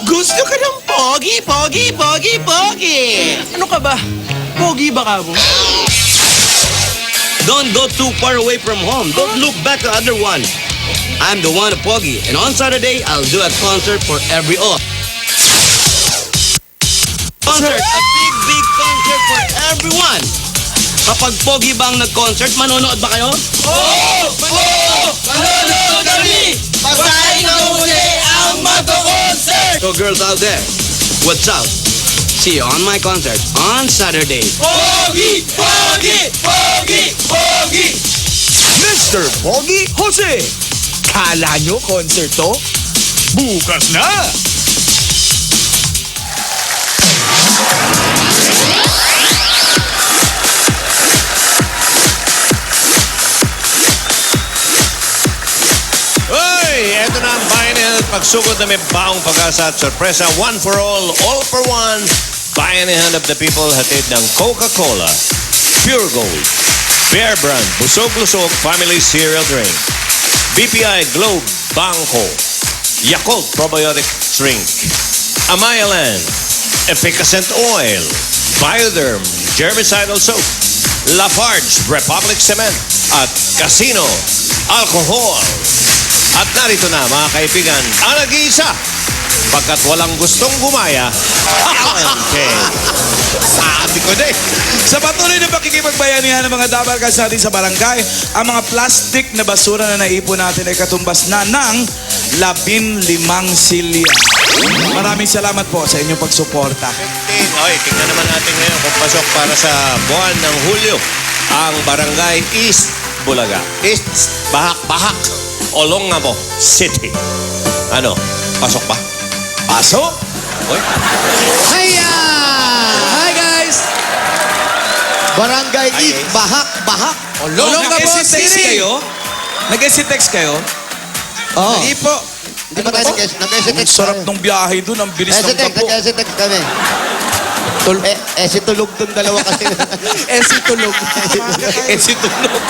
Gusto ka ng pogi, pogi, pogi, pogi. Ano ka ba? Pogi ba ka mo? Don't go too far away from home. Don't look back at other one. I'm the one, Pogi. And on Saturday, I'll do a concert for every all. Concert! A big, big concert for everyone! Kapag Pogi ba ang nag-concert, manonood ba kayo? Manonood kami! Pasahin na uli ang mag-concert! So girls out there, what's up? See you on my concert on Saturday. Pogi! Pogi! Pogi! Pogi! Mr. Pogi Jose! Kala nyo concert to? Bukas na! Eto na ang Bayanihan at pagsugod na may baong pag-asa at sorpresa. One for all for one. Bayanihan of the people hatid ng Coca-Cola, Pure Gold, Bear Brand, Busog-Lusog Family Cereal Drink, BPI Globe Bangko, Yakult Probiotic Drink, Amayaland, Efficacent Oil, Bioderm Germicidal Soap, Lafarge Republic Cement at Casino Alcohol. At narito na mga kaibigan, ang nag-iisa pagkat walang gustong gumaya, Sabi ko na eh. Sa patuloy na pakikipagbayanihan ng mga dabarkas natin sa barangay, ang mga plastic na basura na naipon natin ay katumbas na ng 15 silya. Maraming salamat po sa inyong pagsuporta. Okay, tingnan naman natin ngayon kung pasok para sa buwan ng Hulyo ang Barangay East Bulaga. East Bahak-Bahak, Olongabo City. Ano? Pasok ba? Pasok! Oy. Hiya! Hi guys! Barangay East, Bahak-Bahak. Olongabo City! Nag-text kayo? Oo. Hindi po. Hindi ba tayo Ang sarap ng biyahe doon, ang bilis ng tapo. Nag-text kami. Si tulog dun dalawa kasi. Si tulog. Si tulog.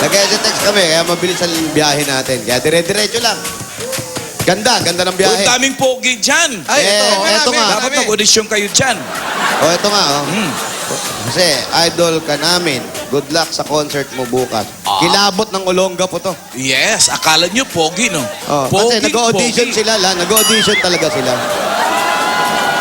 Nag-text kami, kaya mabilis ang biyahe natin. Kaya dire-diretso lang. Ganda ng biyahe. Ang daming pogi dyan. Eto nga. Dapat mag-audition kayo dyan. Eto nga. Kasi idol ka namin. Good luck sa concert mo bukas. Kilabot ng Olongga po to. Yes, akala nyo pogi, no? Kasi nag-audition sila lang. Nag-audition talaga sila.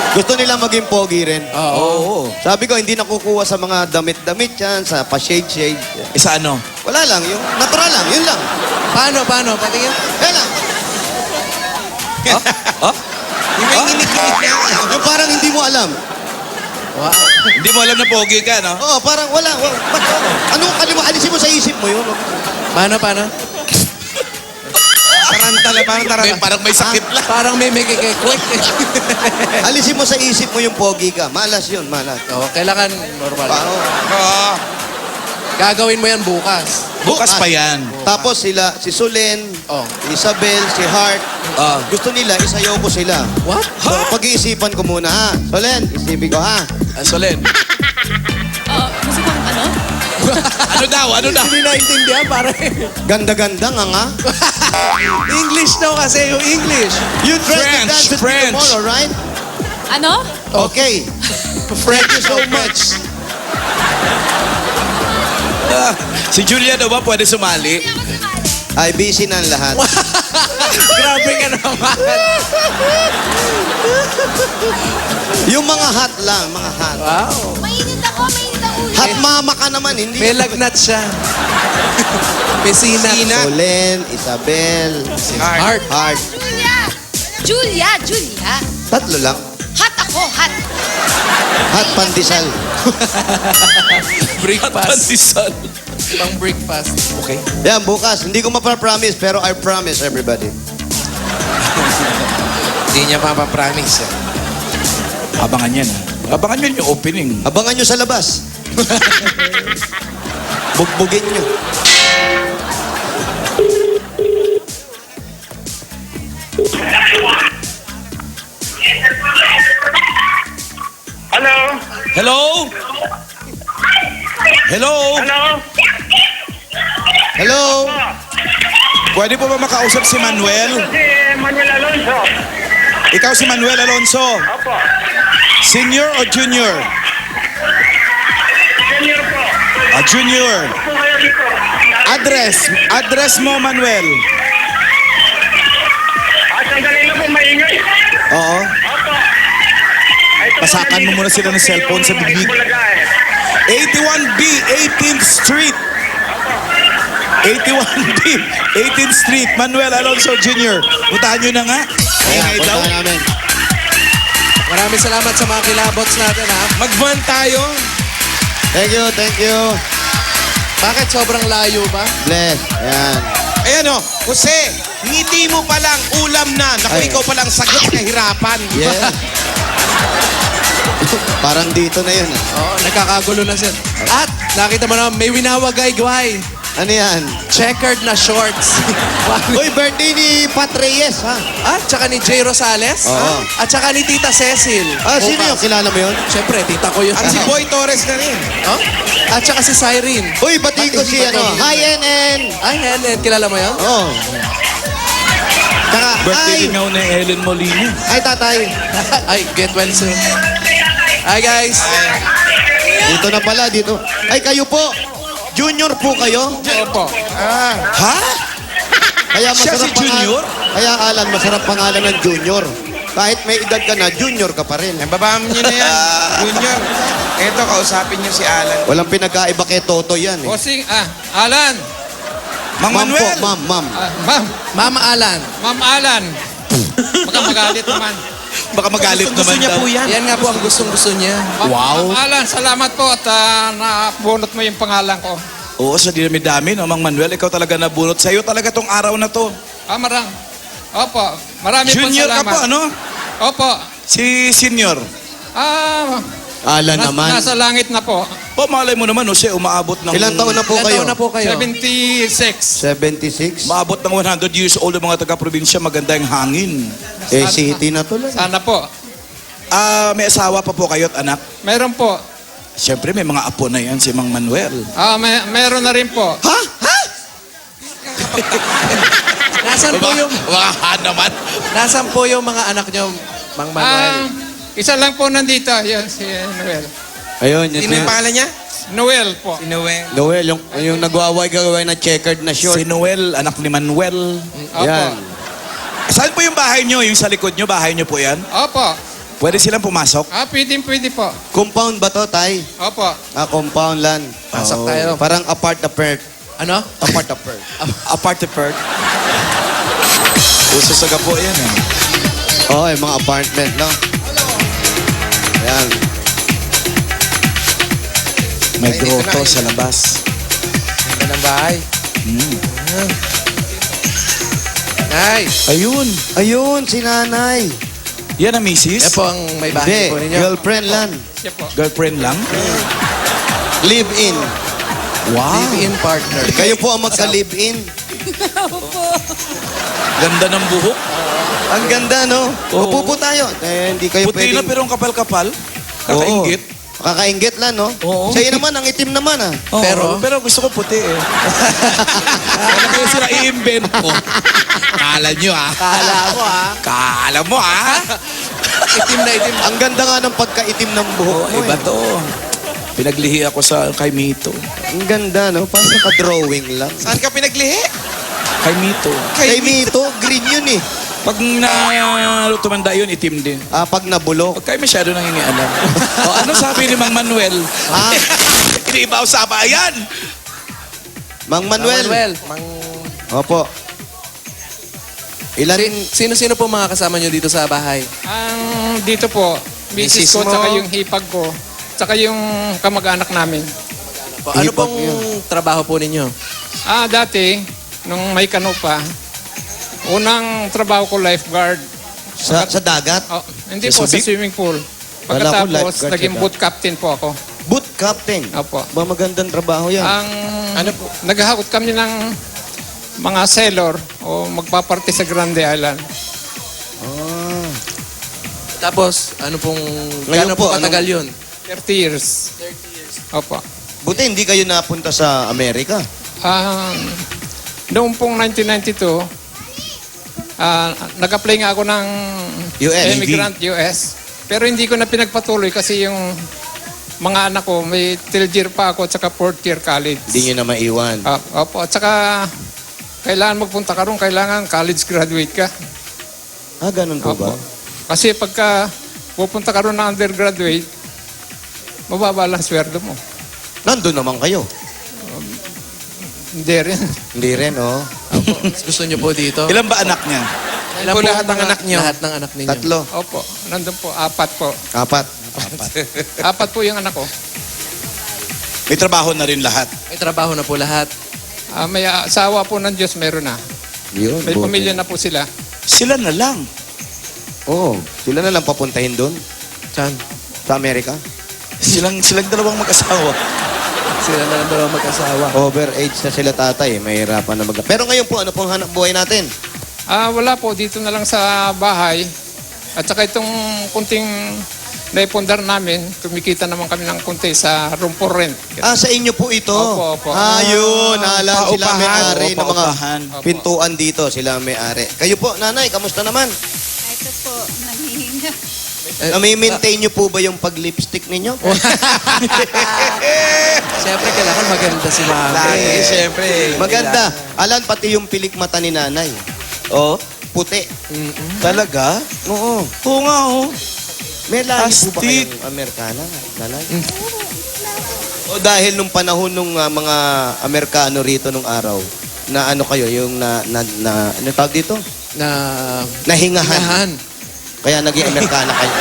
Gusto nila maging pogi rin. Oo. Sabi ko, hindi nakukuha sa mga damit-damit yan, sa pa-shade-shade. Isa ano? Wala lang, yung natural lang, yun lang. Paano? Patingin? Yan lang. Yung parang hindi mo alam. Hindi mo alam na pogi ka, no? Oo, parang wala. Ba't ano? Anong alisin mo sa isip mo yun? Paano? Parang may sakit lang. Parang may quick. Alisin mo sa isip mo yung pogi ka. Malas yun, malas. Kailangan normal. Gagawin mo yan bukas. Bukas pa yan. Tapos sila, si Sulen, Oh. Isabel, si Hart, gusto nila, isayaw ko sila. What? So, pag-iisipan ko muna, ha? Sulen, isipin ko, ha? Solen. Gusto bang ano? Ano daw? Hindi naintindihan, pare. Ganda-ganda nga. English daw kasi, yung English. You try to French, dance with me French. tomorrow, right? Ano? Okay. Thank you so much. Si Julia daw ba pwede sumali? Ay, busy na ang lahat. Grabe ka naman. Yung mga hot lang, mga hot. Wow. Mainit ang ulo. Hot mama ka naman, hindi. May lagnat siya. May sinat. Sulen, Isabel, Heart. Hart. Julia. Tatlo lang. Hot ako, hot. Hot pandesal. Breakfast. Pang breakfast. Okay. Yan, bukas. Hindi ko mapapromise, pero I promise everybody. Hindi niya mapapromise. Abangan yan. Abangan nyo yung opening. Abangan nyo sa labas. Bugbugin nyo. Hello? Hello? Hello? Hello? Hello? Pwede po ba makausap si Manuel? Si Manuel Alonso. Ikaw si Manuel Alonso. Opo. Senior o junior? Senior po. Junior. Po kayo dito. Address mo, Manuel. Sandali lang po, maingay. Oo. Opo. Pasakan mo muna sila ng cellphone sa bibig. 81B, 18th Street. 81B, 18th Street. Manuel Alonso Jr. Puntahan nyo na nga. Kaya, Ingay daw. punta namin. Maraming salamat sa mga kilabots natin, ha? Mag-van tayo. Thank you, thank you. Bakit sobrang layo ba? Bless. Ayan. Ayan o, Jose, ngiti mo palang ulam na. Naku, Ay. ikaw palang sagot sa kahirapan. Yeah. Parang dito na yun. Oo, nagkakagulo na siya. At nakita mo na, may winawagay-gway. Ano yan? Checkered na shorts. Uy, birthday ni Pat Reyes, ha? At saka ni Jay Rosales. Oo. At saka ni Tita Cecil. Sino yung kilala mo yun? Siyempre, tita ko yun. At si Boy Torres na rin. Oh? At saka si Cyrene. Uy, batiin ko si ano. Hi, NN. Ay, Helen, kilala mo yun? Oh. Tsaka, Birthday ay, din nga ni Ellen Molina. ay tatay. Ay, get well soon. Hi, guys. Dito na pala, dito. Ay, kayo po. Junior po kayo? Opo. Ha? Kaya Siya masarap si Junior? Kaya Alan, masarap pangalan ng Junior. Kahit may edad ka na, Junior ka pa rin. Babaan niyo na yan, Junior. Eto, kausapin niyo si Alan. Walang pinagkaiba kay Toto yan. Eh. Bossing, Alan. Mang Ma'am po, Manuel. ma'am. Ma'am, Mama Alan. Ma'am Alan. Baka magalit naman. Baka magalit naman daw. Yan nga po ang gustong-gusto niya. Ma'am Alan, salamat po at nabunot mo yung pangalan ko. Oo, sa dinami-dami, no, Mang Manuel, ikaw talaga nabunot. Sa'yo talaga tong araw na to. Opo, marami po Junior ka salamat. po, ano? Opo. Si senior. Alan naman. Nasa langit na po. O, malay mo naman, Jose, umaabot ng... Ilang taon na po Ilan kayo? taon na po kayo? 76. 76? Maabot ng 100 years old ang mga taga-probinsya, maganda yung hangin. City na to lang. Sana po. May asawa pa po kayo at anak? Meron po. Siyempre, may mga apo na yan, si Mang Manuel. Meron na rin po. Ha? Nasaan po yung, naman. nasaan po yung mga anak niyo, Mang Manuel? Isa lang po nandito. Yan, si Noel. Ayun, yun. Sino yung pangalan niya? Noel po. Si Noel. Noel, yung nagwaway-gaway na checkered na short. Si Noel, anak ni Manuel. Opo. Yan. Saan po yung bahay nyo? Yung sa likod nyo, bahay nyo po yan? Opo. Pwede silang pumasok? Pwede po. Compound ba to, Tay? Opo. Compound land. Pasok tayo. Parang apart. Ano? Apart. Apart. Uso sa gapo yan eh. Oo, yung mga apartment, no? Yan. May grotto sa labas. Ganda ng bahay. Nice. Ayun. Si nanay. Yan ang misis? Yan po ang may bahay po Hindi, ninyo. girlfriend lang. Siya po. Girlfriend lang? Live-in. Wow. Live-in partner. Kayo po ang magka-live-in. Ganda ng buhok. Ang ganda, no? Oo. Upo po tayo. Hindi kayo Puti na pwedeng... pero ang kapal-kapal. Kakaingit. Kakaingit lang, no? Oo. Sa'yo naman, ang itim naman, ah. Oo, pero gusto ko puti eh. Ano kayo sila i-invent ko? Kala nyo ah. Kala mo ah. Itim na itim. Ang ganda nga ng pagkaitim ng buhok mo, Iba eh. to. Pinaglihi ako sa kay Mito. Ang ganda, no? Parang naka-drawing lang. Saan ka pinaglihi? Kay Mito. Kay Mito, green yun, eh. Pag tumanda yun, itim din. Pag nabulok. Huwag kayo masyado nangingialam. O, ano sabi ni Mang Manuel? Ah. Iniibaw sa bayan. Mang Manuel. Opo. Ilan? Sino-sino po mga kasama nyo dito sa bahay? Dito po, misis Misis ko, mo. tsaka yung hipag ko, tsaka yung kamag-anak namin. Ano Hipag pong yun. trabaho po ninyo? Dati, nung may kano pa, unang trabaho ko lifeguard. Sa dagat? Hindi Sa po, sa Subic? swimming pool. Wala ko Pagkatapos, lifeguard naging sa boot captain po ako. Boot captain. Opo. Ba magandang trabaho yan? Ano po, naghahakot kami ng mga sailor o magpaparte sa Grande Island. Tapos, ano pong, Ngayon gaano po, po katagal yun? 30 years. Opo. Buti hindi kayo napunta sa Amerika. Noong pong 1992, nag-apply nga ako ng US. immigrant US. Pero hindi ko na pinagpatuloy kasi yung mga anak ko, may 3rd year pa ako at saka 4th year college. Hindi nyo na maiwan. Opo, at saka kailangan magpunta ka ron, kailangan college graduate ka. Ganun po ba? Opo. Kasi pagka pupunta ka ron na undergraduate, mababa lang sweldo mo. Nandun naman kayo. Hindi rin. Hindi rin, oh. Gusto niyo po dito? Ilan ba anak niya? Ilan po lahat ng anak niyo? Lahat ng anak ninyo. 3. Opo, nandun po, 4 po. 4. 4 po yung anak ko. May trabaho na rin lahat. May trabaho na po lahat. May asawa po ng Diyos, meron na. Yun, May buti. pamilya na po sila. Sila na lang. Oo. Sila na lang papuntahin doon. Saan? Sa Amerika. Silang dalawang mag-asawa. Sila na lang dalawang mag-asawa. Overage na sila tatay. Mahirapan na Pero ngayon po, ano pong hanap buhay natin? Wala po, dito na lang sa bahay. At saka itong kunting naipundar namin, kumikita naman kami ng kunti sa room for rent. Sa inyo po ito? Opo. Yun. Sila Paupahan. may-ari ng mga Paupahan. pintuan dito. Sila may-ari. Kayo po, nanay, kamusta naman? Ito po, nanghihinga. Nami-maintain nyo po ba yung pag-lipstick ninyo? Siyempre, kailangan maganda si mami. Siyempre. Maganda. Alan, pati yung pilik mata ni nanay. Oh, puti. Talaga? Oo. Oo nga, oh. May lahi po ba Astig. kayong Amerikana? Nanay? O dahil nung panahon nung mga Amerikano rito nung araw, na ano kayo, yung ano tawag dito? Nahingahan. Hingahan. Kaya naging Amerikana kayo.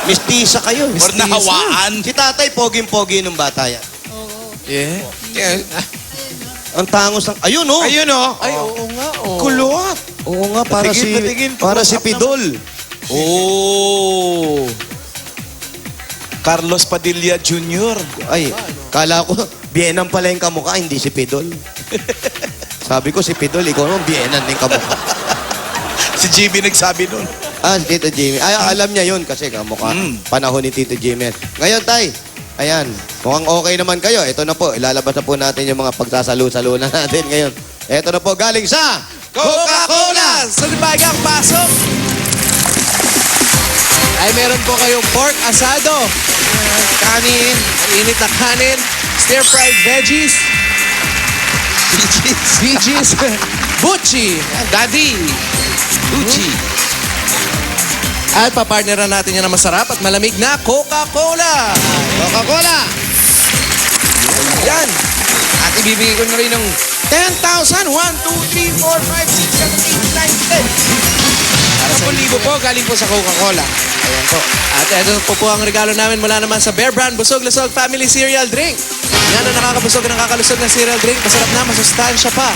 Mistisa kayo. Or nahawaan. Si tatay, poging-pogi nung bata yan. Yeah. Ang tangos ng... Ayun, oh! Ayun, oh. Ay, oo nga. Oh. Kulot. Oo nga, para Patigil, para si close up Pidol. Oh. Carlos Padilla Jr. Ay, kala ko, Bienan pala yung kamukha, hindi si Pidol. Sabi ko, si Pidol, ikaw naman, Bienan din kamukha. Si Jimmy nagsabi nun. Si Tito Jimmy. Alam niya yun kasi kamukha. Panahon ni Tito Jimmy. Ngayon, tay, ayan, mukhang okay naman kayo. Ito na po, ilalabas na po natin yung mga pagsasalo-salo na natin ngayon. Ito na po, galing sa Coca-Cola! Sa libagang pasok! Ay, meron po kayong pork asado. Kanin, init na kanin, stir-fried veggies. Veggies. Buchi. Daddy. Buchi. At papartneran natin yan na masarap at malamig na Coca-Cola. Coca-Cola! Yan. At ibibigay ko na rin ng 10,000. 1, 2, 3, 4, 5, 6, 7, 8, 9, 10. Para sa 10,000 po, galing po sa Coca-Cola. Ayan po. At ito po ang regalo namin mula naman sa Bear Brand Busog-Lusog Family Cereal Drink. Yan ang nakakabusog at nakakalusog na cereal drink. Masarap na, masustansya pa.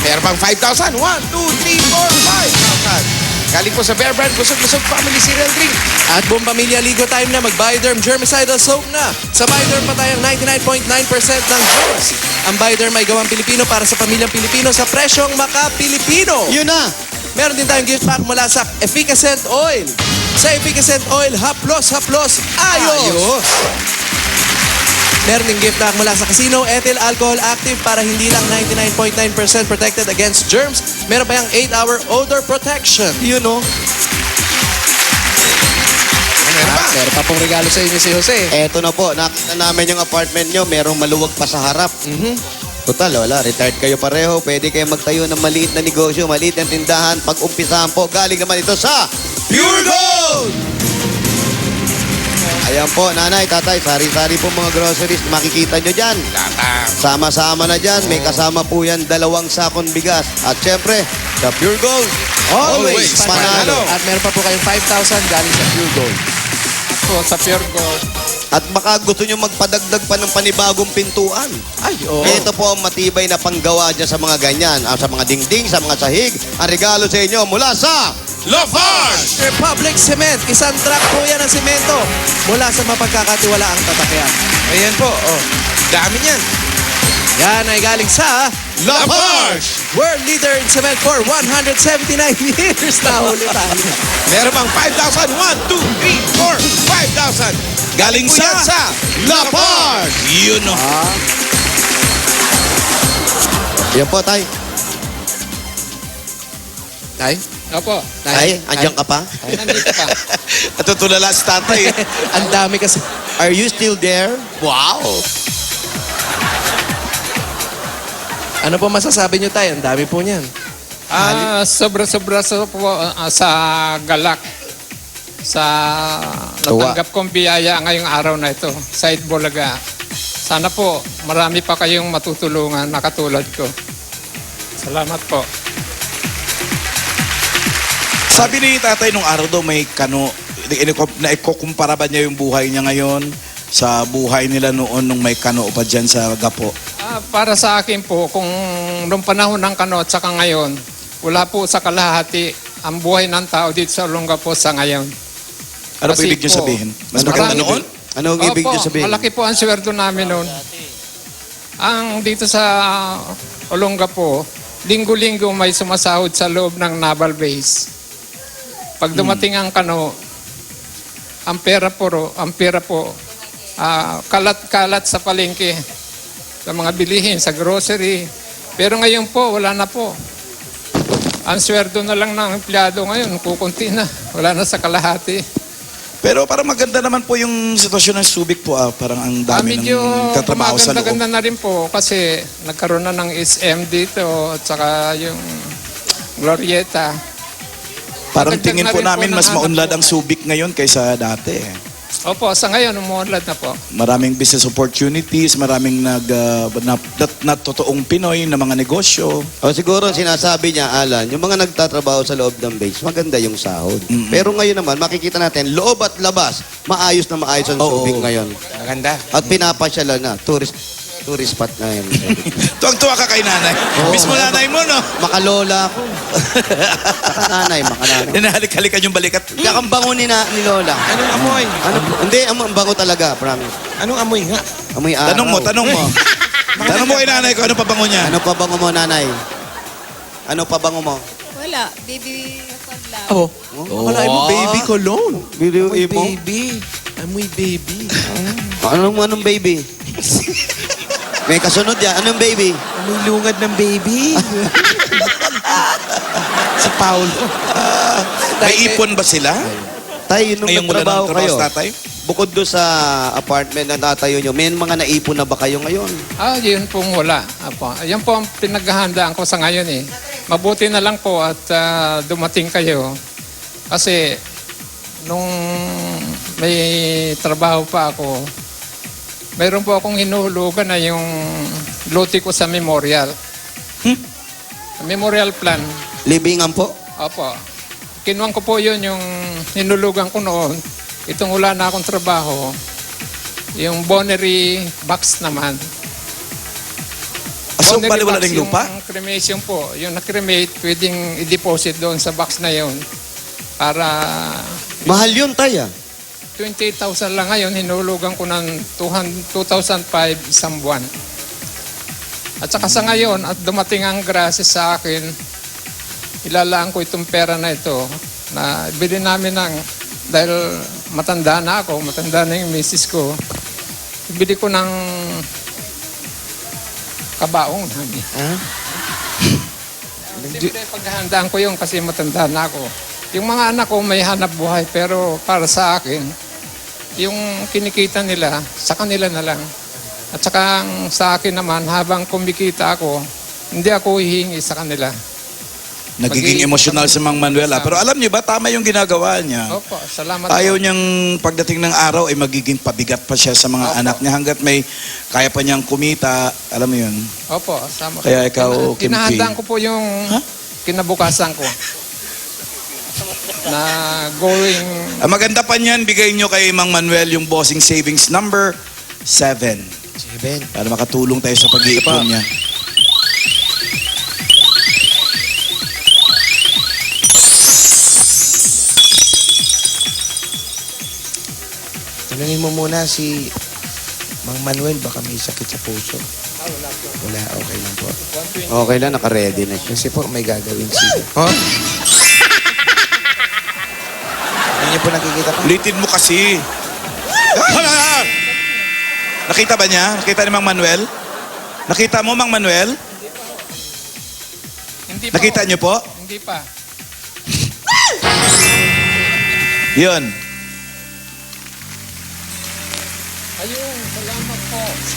Meron pang 5,000. 1, 2, 3, 4, 5,000. Galing po sa Bear Brand Busog-Lusog Family Cereal Drink. At buong pamilya, ligo time na. Mag-Bioderm Germicidal Soap na. Sa Bioderm pa tayong 99.9% ng germs. Ang Bioderm ay gawang Pilipino para sa pamilyang Pilipino sa presyong maka-Pilipino. Yun na! Meron din tayong gift pack mula sa Efficacent Oil. Sa Efficacent Oil, haplos, ayos! Meron din gift pack mula sa Casino, Ethyl Alcohol Active para hindi lang 99.9% protected against germs. Meron pa yung 8-hour odor protection. Yun, oh. Meron pa pong regalo sa inyo si Jose. Eto na po, nakita namin yung apartment nyo, merong maluwag pa sa harap. Total, wala, retired kayo pareho. Pwede kayo magtayo ng maliit na negosyo, maliit na tindahan. Pag-umpisahan po, galing naman ito sa Pure Gold! Ayan po, nanay, tatay, sari-sari po mga groceries. Makikita nyo dyan. Sama-sama na dyan. May kasama po yan 2 sakong bigas. At syempre, sa Pure Gold, always panalo. At meron pa po kayong 5,000 galing sa Pure Gold. Po, sa Pure Gold. At baka gusto nyo magpadagdag pa ng panibagong pintuan. Ay, oo. Ito po ang matibay na panggawa dyan sa mga ganyan. Sa mga dingding, sa mga sahig. Ang regalo sa inyo mula sa Lafarge! Republic Cement. Isang truck po yan ng semento mula sa mapagkakatiwalaang tatakyan. Ayan po, oh. Dami niyan. Yan ay galing sa Lafarge! World Leader in Cement for 179 years na huli tayo. Meron pang 5,000. 1, 2, 3, 4, 5,000. Galing sa Lafarge! Yun, oh. Yan po, tay. Tay? Opo. Tay, andyan ka pa? Nandito pa. Natutulala si tatay. Ang dami kasi. Are you still there? Wow! Ano po masasabi nyo, Tay? Ang dami po niyan. Sobra-sobra po sa galak. Sa natanggap kong biyaya ngayong araw na ito sa Itbulaga. Sana po marami pa kayong matutulungan na katulad ko. Salamat po. Sabi ni tatay nung araw daw may kano, na ikukumpara ba niya yung buhay niya ngayon sa buhay nila noon nung may kano pa dyan sa Gapo? Para sa akin po, kung noong panahon ng kano at saka ngayon, wala po sa kalahati ang buhay ng tao dito sa Olongapo sa ngayon. Ano po Kasi ibig niyo po, sabihin? Mas maganda noon? Ano ang ibig niyo sabihin? Malaki po ang sweldo namin noon. Ang dito sa Olongapo, linggo-linggo may sumasahod sa loob ng naval base. Pag dumating ang kano, ang pera po, kalat-kalat sa palengke, sa mga bilihin, sa grocery. Pero ngayon po, wala na po. Ang sweldo na lang ng empleyado ngayon, kukunti na. Wala na sa kalahati. Pero parang maganda naman po yung sitwasyon ng Subic po. Parang ang dami Medyo ng tatrabaho sa loob. ganda na rin po kasi nagkaroon na ng SM dito at saka yung Glorieta. Parang Maganda tingin na po rin po namin ng mas hanap maunlad buhay. ang Subic ngayon kaysa dati. Opo, sa ngayon, umuunlad na po. Maraming business opportunities, maraming totoong Pinoy na mga negosyo. O siguro sinasabi niya, Alan, yung mga nagtatrabaho sa loob ng base, maganda yung sahod. Pero ngayon naman, makikita natin, loob at labas, maayos na maayos ang Oo. Subic ngayon. Maganda. At pinapasyalan na, tourist spot na yun. Tuwang-tuwa ka kay nanay. Mismo nanay mo, no? Makalola ako. Makananay. Hinahalik-halikan yung balikat. Kakambango ni Lola. Anong amoy? Hindi, ang bango talaga, promise. Anong amoy nga? Amoy araw. Tanong mo. Tanong mo kay nanay ko, ano pabango niya? Ano pa bango mo, nanay? Ano pa bango mo? Wala, baby cod lang. Oh. Wala mo, baby cologne. Video Amoy mo? baby. Amoy baby. Anong baby? May kasunod yan. Anong baby? Amoy lungad ng baby. Si Paulo. May ipon ba sila? Tay, nung Ngayong wala nagtrabaho ng trabaho kayo, sa tatay? bukod doon sa apartment na tatayo nyo, may mga naipon na ba kayo ngayon? Yun pong wala. Apo. Yan po ang pinaghahandaan ko sa ngayon eh. Mabuti na lang po at dumating kayo. Kasi nung may trabaho pa ako, mayroon po akong hinuhulugan na yung lote ko sa memorial. Memorial plan. Libingan po? Opo. Kinuha ko po yun yung hinulugan ko noon. Itong wala na akong trabaho. Yung Bonnery box naman. So, Bonnery bali wala box, ring lupa? Yung cremation po. Yung na-cremate, pwedeng i-deposit doon sa box na yun. Para Mahal yun, tay, 28,000 lang ngayon, hinulugan ko ng 2,005 isang buwan. At saka sa ngayon, at dumating ang grasya sa akin, ilalaan ko itong pera na ito na bili namin dahil matanda na ako, matanda na yung misis ko, bili ko ng kabaong namin. Siyempre, paghahandaan ko yun kasi matanda na ako. Yung mga anak ko may hanap buhay pero para sa akin, yung kinikita nila, sa kanila na lang. At saka sa akin naman, habang kumikita ako, hindi ako hihingi sa kanila. Nagiging emosyonal si Mang Manuel. Pero alam niyo ba, tama yung ginagawa niya. Opo, salamat Ayaw po. niyang pagdating ng araw ay magiging pabigat pa siya sa mga anak niya hanggat may kaya pa niyang kumita. Alam mo yun? Opo, sama. Kaya ikaw, Kim P. Kinahandaan ko po yung kinabukasan ko. Na going... Ang maganda pa niyan, bigay niyo kay Mang Manuel yung bossing savings number 7. 7. Para makatulong tayo sa pag-iipon niya. Tanungin mo muna si Mang Manuel, baka may sakit sa puso. wala po. Wala, okay lang po. 120. Okay lang, naka-ready na siya. Kasi po, may gagawin siya. Oh? Hindi niyo po nakikita pa? Ulitin mo kasi. Nakita ba niya? Nakita ni Mang Manuel? Nakita mo, Mang Manuel? Hindi pa. Nakita niyo po? Hindi pa. Yun.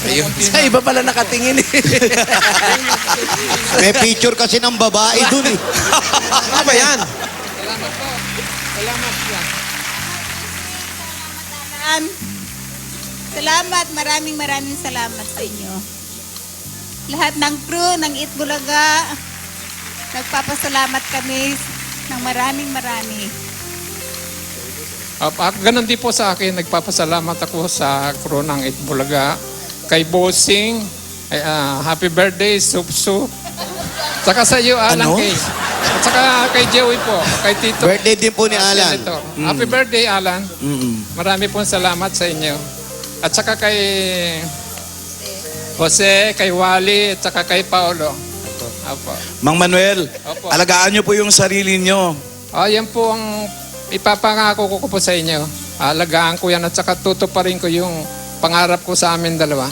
Ayun. Sa iba pala nakatingin eh. May picture kasi ng babae dun eh. Ano ba yan? Salamat po. Salamat po. Salamat, maraming salamat sa inyo. Lahat ng crew ng Itbulaga, nagpapasalamat kami ng maraming. Ganon din po sa akin, nagpapasalamat ako sa crew ng Itbulaga, kay Bossing, happy birthday, Sup. Saka sa iyo, Alan Ano? Kay. At saka kay Joey po, kay Tito. Birthday din po ni Alan. Senator. Happy birthday, Alan. Marami pong salamat sa inyo. At saka kay Jose, kay Wally, at saka kay Paolo. Opo. Mang Manuel, Opo. alagaan nyo po yung sarili nyo. Yan po ang ipapangako ko po sa inyo. Alagaan ko yan at saka tutuparin ko yung pangarap ko sa amin dalawa.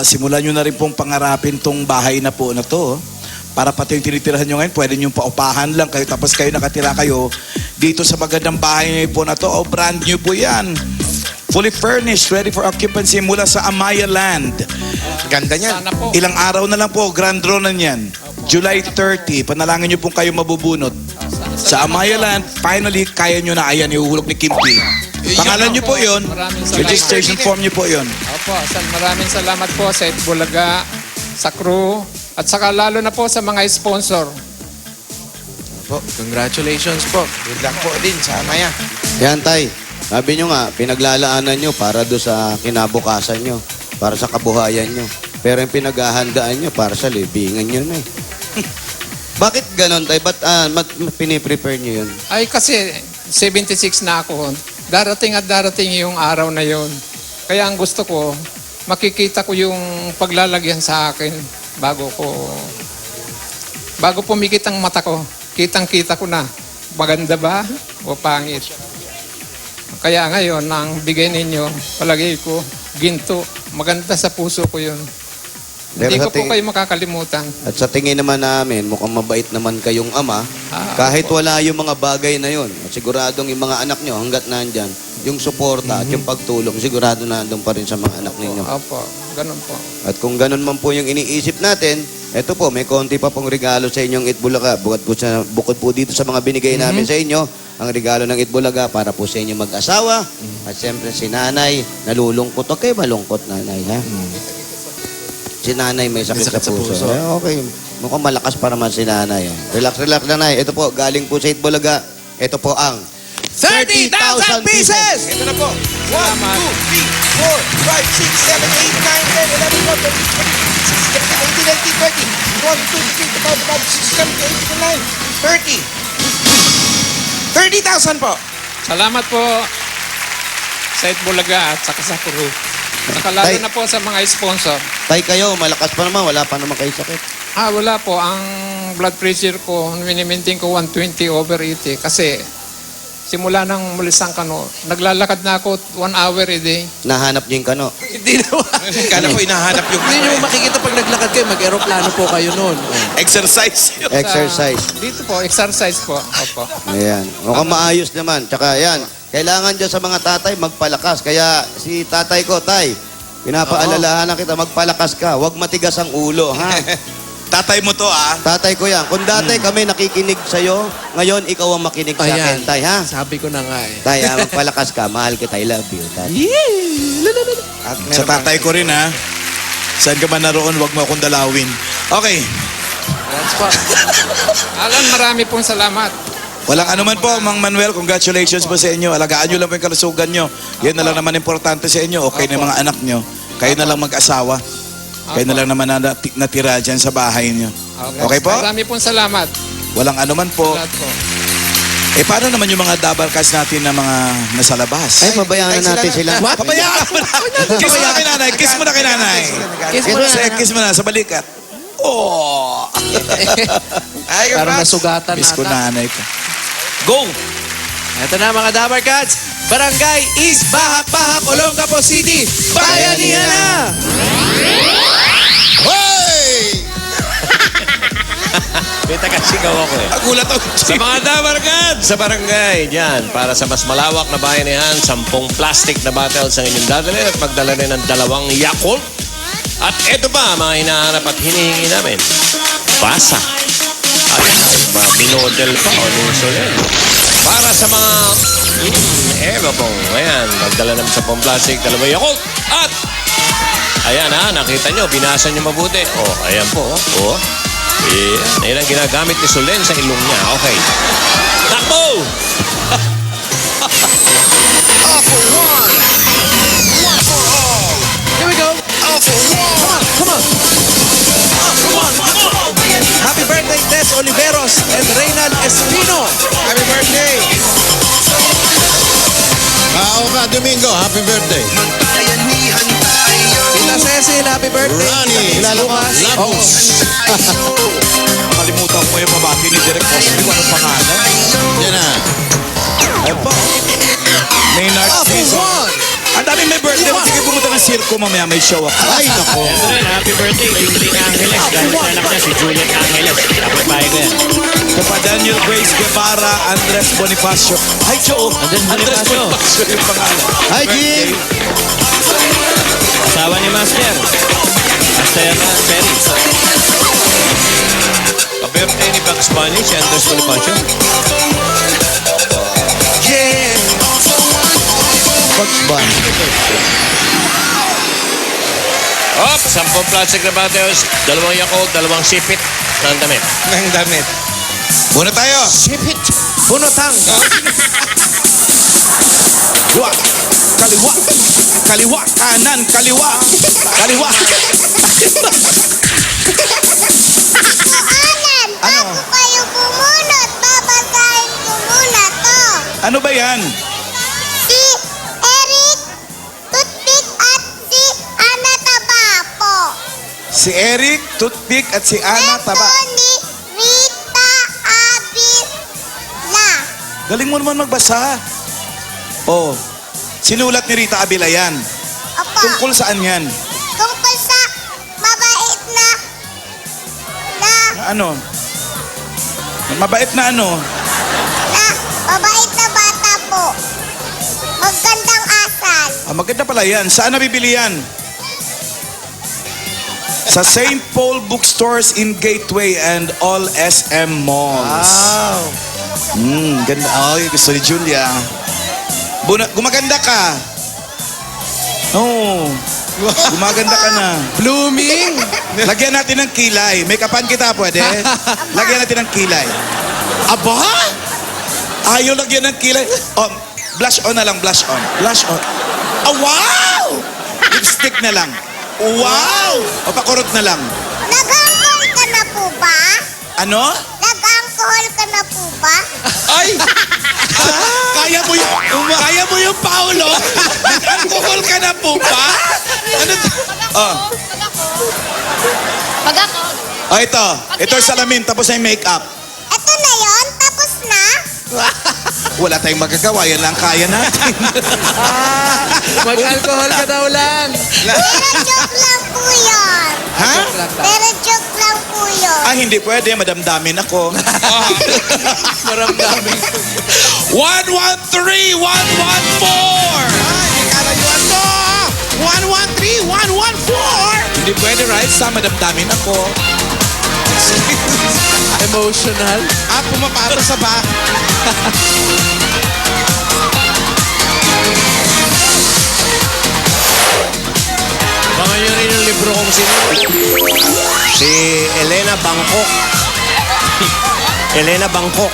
Simulan nyo na rin pong pangarapin tong bahay na po na to. Para pati yung tinitirahan nyo ngayon, pwede nyo paupahan lang kayo. Tapos kayo nakatira kayo dito sa magandang bahay po na to. O brand new po yan. Fully furnished, ready for occupancy mula sa Amaya Land. Ganda niyan. Sana po. Ilang araw na lang po, grand draw na yan. July 30, panalangin nyo pong kayo mabubunot. Sa Amaya Land, finally, kaya nyo na ayan, ihuhulog ni Kimpi. Pangalan nyo po yun, Maraming salamat. registration form nyo po yun. Opo, maraming salamat po sa Itbulaga, sa crew, at saka lalo na po sa mga sponsor. Po, congratulations po. Good luck po din sa Amaya. Yan, Tay. Sabi nyo nga, pinaglalaanan nyo para do sa kinabukasan nyo. Para sa kabuhayan nyo. Pero yung pinaghahandaan nyo para sa libingan nyo na eh. Bakit ganon, Tay? Ba't piniprepare nyo yun? Ay kasi 76 na ako. Darating at darating yung araw na yon. Kaya ang gusto ko, makikita ko yung paglalagyan sa akin bago pumikit ang mata ko. Kitang-kita ko na. Maganda ba o pangit? Kaya ngayon, ang bigay ninyo, palagay ko, ginto. Maganda sa puso ko yun. Hindi Pero ko sa po ting- kayo makakalimutan. At sa tingin naman namin, mukhang mabait naman kayong ama. Kahit wala yung mga bagay na yon, siguradong yung mga anak nyo hanggat nandyan, yung suporta at yung pagtulong, sigurado nandun pa rin sa mga anak ninyo. Opo, ganun po. At kung ganun man po yung iniisip natin, eto po, may konti pa pong regalo sa inyong Itbulaga. Bukod po dito sa mga binigay namin sa inyo, ang regalo ng Itbulaga para po sa inyo mag-asawa. At siyempre si nanay, nalulungkot. Okay, malungkot nanay, ha? Si nanay may sakit, sa puso. Okay, mukhang malakas pa naman si nanay. Relax na nanay. Ito po, galing po sa Itbulaga. Ito po ang 30,000 pieces! Ito na po. 1, 2, 3, 4, 5, 6, 7, 8, 9, 10, 11, 12, 13, 14, 15, 16, 17, 18, 19, 20, 30. 30,000 po. Salamat po sa Itbulaga at saka sa crew. Saka lalo na po sa mga sponsor. Tay kayo, malakas pa naman. Wala pa naman kayo sakit. Wala po. Ang blood pressure ko, minimaintain ko 120/80 kasi simula nang mulis ang kano, naglalakad na ako 1 hour a day. Nahanap niyo yung kano. Hindi naman. Kala ko hinahanap yung... Hindi nyo makikita pag naglakad kayo, mag-aeroplano po kayo noon. Exercise. Exercise. Dito po, exercise po. Opo. Ayan. Mukhang maayos naman. Tsaka yan, kailangan dyan sa mga tatay magpalakas. Kaya si tatay ko, Tay, pinapaalalahanan kita, magpalakas ka. Huwag matigas ang ulo, ha? Tatay mo to, Tatay ko yan. Kung dati kami nakikinig sa'yo, ngayon ikaw ang makinig sa akin, Tay, ha? Sabi ko na nga eh. Tay, magpalakas ka. Mahal kita. I love you, Tay. At Sa tatay ko rin, ha? Saan ka man naroon, wag mo akong dalawin. Okay. That's po. Alan, marami pong salamat. Walang anuman po, Mang Manuel. Congratulations po sa inyo. Alagaan nyo lang po yung kalusugan nyo. Yan na lang naman importante sa inyo. Okay na yung mga anak nyo. Kayo na lang mag-asawa. Kayo na lang naman natira dyan sa bahay nyo. Okay po? Marami pong salamat. Walang anuman po. Salamat po. Paano naman yung mga double cast natin na mga nasa labas? Ay, pabayaan natin sila. What? Pabayaan mo na. Kiss mo na kay nanay. Kiss mo na kay nanay. Kiss mo na sa balikat. Oh! Ay, Parang congrats. nasugatan Miss ko ata. nanay ko. Go! Ito na mga Dabar Cats. Barangay East Bahak-Bahak, Olongapo City. Bayanihan na! Hoy! May tagasigaw ako eh. Nagulat ako. Sa mga dabarkad sa barangay, dyan, para sa mas malawak na bayanihan, 10 plastic na bottles ang inyong dadalhin at magdala rin ng 2 Yakult. At eto pa, mga hinahanap at hinihingi namin. Basa. At mga binodel pa o ninsulin. Para sa mga ebabong. Ayan, magdala ng 10 plastic, 2 Yakult. At, ayan ha, nakita nyo, binasa nyo mabuti. Oh, ayan po. Oh. Yeah. Ayan ang ginagamit ni Solen sa ilong niya. Okay. Takbo! Here we go. Come on. Happy birthday, Tess Oliveros and Reynald Espino. Happy birthday. Oka Domingo, happy birthday. Tita Cecil, happy birthday. Ronnie, Bukas. Labos. Nakalimutan ko yung pabati ni Direk Cosby. Anong pangalan? Yan na. Ayun po. Maynard Season. Ang dami may birthday. Sige, pumunta ng circo mamaya. May show ako. Ay, nako. Happy birthday, Juliet Angeles. Dahil sa anak niya, si Juliet Angeles. Dapat tayo ko yan. Kapa Daniel Grace Guevara, Andres Bonifacio. Hi, Joe. Andres Bonifacio yung pangalan. Hi, Jim. Asawa ni Master. Master Perry. Pa-birthday ni Bugs Bunny, si Andres Bonifacio. Yeah. Bugs Bunny. Op, 10 plastic na bottles, 2 Yakult, 2 sipit ng damit. Ng damit. Muna tayo. Sipit. Bunotang. Kaliwa. Kaliwa. Kaliwa. Kanan. Kaliwa. Kaliwa. Ano? Bago kayo bumunot, babasahin ko muna to. Ano ba yan? Si Eric, Toothpick at si Ana Tabapo. Si Eric, Toothpick at si Ana Taba. Ito ni Rita Avila. Galing mo naman magbasa. Oh. Sinulat ni Rita Abila yan. Opo, Tungkol saan yan? tungkol sa mabait na Ano? Mabait na ano? mabait na bata po. Magandang asal. Maganda pala yan. Saan nabibili yan? Sa St. Paul Bookstores in Gateway and all SM malls. Wow. Ganda. Ay, gusto ni Julia. Gumaganda ka. Oo. Gumaganda ka na. Blooming. Lagyan natin ng kilay. May kapan kita, pwede? Lagyan natin ng kilay. Aba? Ayaw lagyan ng kilay. Oh, blush on na lang, blush on. Blush on. Oh, wow! Lipstick na lang. Wow! O, pakurot na lang. Nag-alcohol ka na po ba? Ano? Nag-alcohol ka na po ba? Ay! Kaya mo yung Paolo? Nag-alcohol ka na po ba? Ano? Oh. Pag ako. Oh, ito. Ito yung salamin, tapos na yung makeup. Ito na yon, tapos na. Wala tayong magagawa, yan lang kaya natin. Mag-alcohol ka daw lang. Pero joke lang po yun. Ha? Pero joke lang po yun. Ah, hindi pwede. Madamdamin ako. Maramdamin. 113! 114! Kalayuan to. 113, 114. Hindi pwede, right? Sa madamdamin ako. Emotional. Pumapasa sa ba? Baka nyo rin yung libro kong si Elena Bangkok. Elena Bangkok.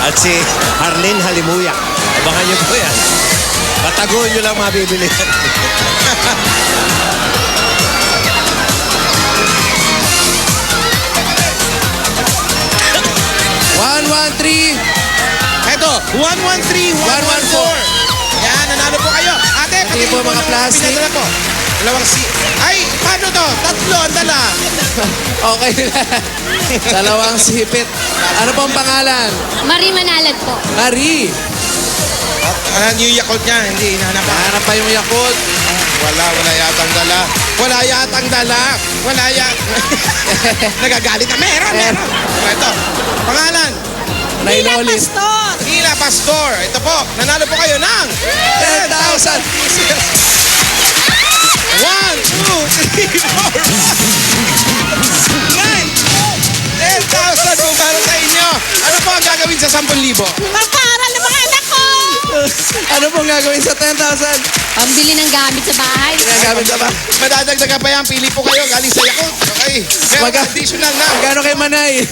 At si Harlene Halimuyak. Abangan nyo po yan. Pataguan nyo lang mabibili. Eto, 113, 114. Yan, nanalo po kayo. Ate, pati po mga plastic. Pinadala po. Dalawang Ay, paano to? Tatlo, ang dala. Okay na. Dalawang sipit. Ano po ang pangalan? Marie Manalad po. Marie. Yung Yakult niya, hindi hinahanap. Hanap pa yung Yakult. Wala yatang dala. Wala yatang dala. Wala Nagagalit na. Meron. Ito. Pangalan. Hila Pastor. Hila Pastor. Ito po. Nanalo po kayo ng 10,000 pieces. 1, 2, 3, 4, 9, 10,000 po para sa inyo. Ano po ang gagawin sa 10,000? Magpaaral ng mga anak ko. Ano pong gagawin sa 10,000? Pambili ng gamit sa bahay. Ginagamit na ba? Madadagdagan pa yan. Pili po kayo. Galing sa Yakult. Okay. Meron additional na. Magkano kay Manay? 1,000.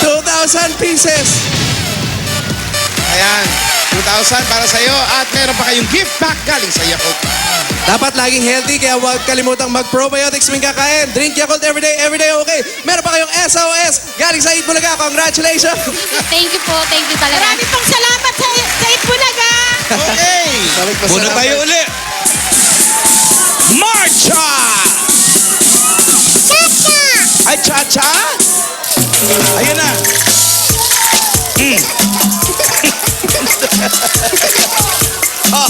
2,000 pieces. Ayan. 2,000 para sa iyo. At meron pa kayong gift pack galing sa Yakult. Dapat laging healthy, kaya huwag kalimutang mag-probiotics tuwing kakain. Drink Yakult everyday okay. Meron pa kayong SOS galing sa Eat Bulaga. Congratulations! Thank you po. Thank you talaga. Maraming pong salamat sa Itbulaga. Okay. Puno tayo uli. Marcha! Ay, cha-cha? Ayun na. Oh,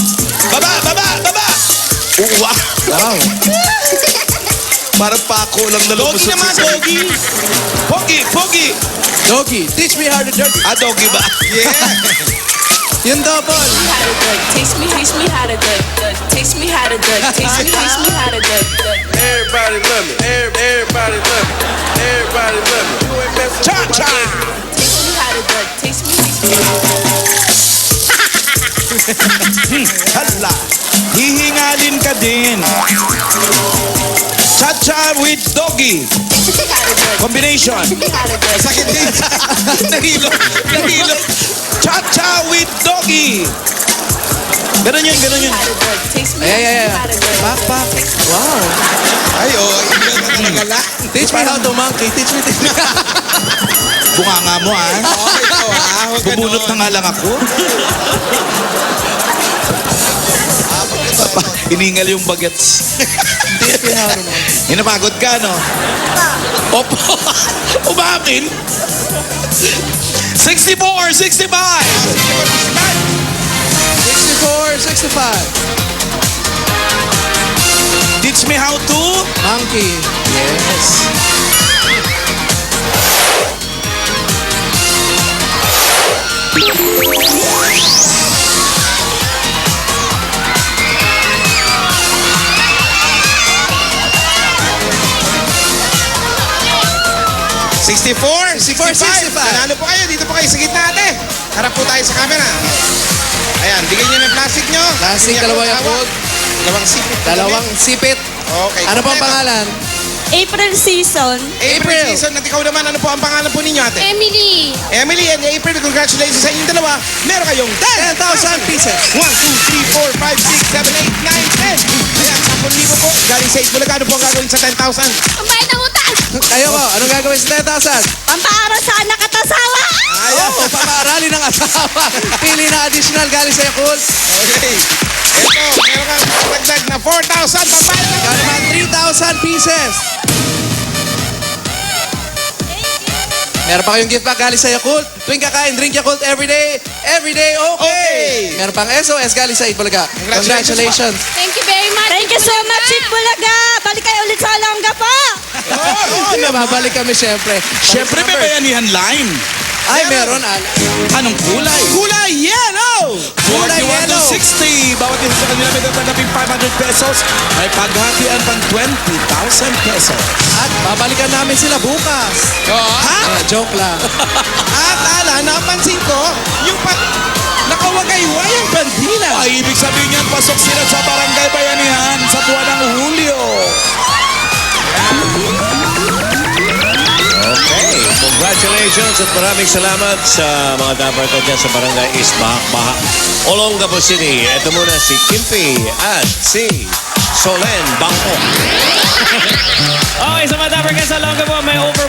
baba! Wow. Parang pako lang na Doggy lumusot naman, sa- doggy. Pogi. Doggy, teach me how to dirty. Ah, doggy ba? Yeah. Yung double. Taste me how to do it. Taste me how to do it. Taste me how to do it. Everybody love me. Everybody love me. Everybody love me. You ain't messing with my Cha-cha! Taste me how to do it. Taste me. Hala. Hihingalin ka din. Cha-cha with doggy. Combination. Sakit din. Nahilo. Cha-cha with doggy. Ganun yun. Taste me. Ay. Pak. Wow. Ay, ilan na talaga lang. Teach me how to monkey. Teach me. Bunganga mo, ah. Okay to, ha? Huwag ganun. Bubunot na nga lang ako. Hiningal yung bagets. Hinapagod ka, no? Opo. Umamin. 64, 65. 64, 65. Teach me how to. Monkey. Yes. $64, $65. Nanalo po kayo. Dito po kayo sa gitna, ate. Harap po tayo sa camera. Ayan, bigyan nyo ng plastic nyo. Plastic, dalawang Yakult. Dalawang sipit. Dalawang sipit. Okay. Ano po ang pangalan? April season. April season. At ikaw naman, ano po ang pangalan po ninyo, ate? Emily. Emily and April, congratulations sa inyong dalawa. Meron kayong 10,000 pieces. 1, 2, 3, 4, 5, 6, 7, 8, 9, 10. Ayan, 10,000 po. Galing sa Itbulaga. Ano po ang gagawin sa 10,000? Ang bayad ng utang. Kayo po, anong gagawin sa 10,000? Pampaaral sa anak at asawa. Oo, pang-aaralin ng asawa. Pili na additional galing sa Yakult. Okay. Ito, meron kang dagdag na 4,000. Pampayad na Kaya naman 3,000 pieces. Meron pa kayong gift pack galing sa Yakult. Tuwing kakain, drink Yakult everyday okay. Meron pang SOS galing sa Itbulaga. Congratulations. Thank you very much. Thank you so much, Itbulaga. Balik kayo ulit sa Olonga po. Babalik kami syempre. Siyempre, may bayanihan line. Ay, meron. Anong kulay? Kulay yellow! Kulay 41 to yellow. 60. Bawat isa sa kanila may tatanggaping 500 pesos. May paghatian pang 20,000 pesos. At babalikan namin sila bukas. Joke lang. At napansin ko, yung nakawagayway ang bandila. Ay, ibig sabihin yan, pasok sila sa Barangay Bayanihan sa buwan ng Hulyo. Okay, congratulations at maraming salamat sa mga dapat dyan sa Barangay East Baha, Olongapo City. Ito muna si Kimpi at si Solen Bangko. Okay, sa mga Dabarkas sa Olongapo, may over